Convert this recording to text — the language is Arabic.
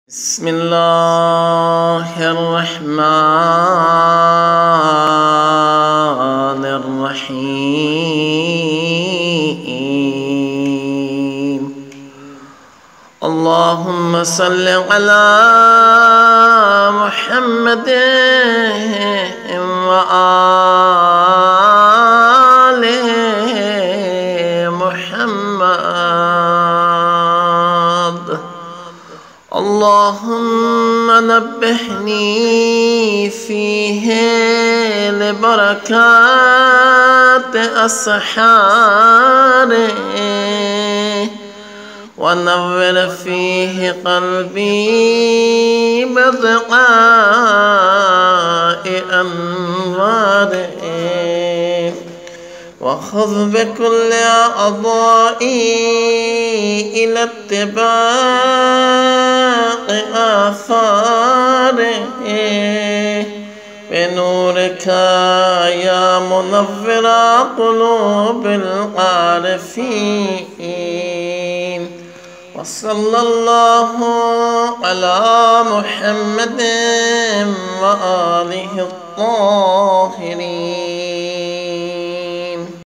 بسم الله الرحمن الرحيم. اللهم صل على محمد وآل محمد. اللهم نبهني فيه لبركات أسحاره، ونور فيه قلبي بضعاء أنواره، وخذ بكل أعضائي إلى اتباع آثاره بنورك يا منور قلوب العارفين. وصلى الله على محمد وآله الطاهرين.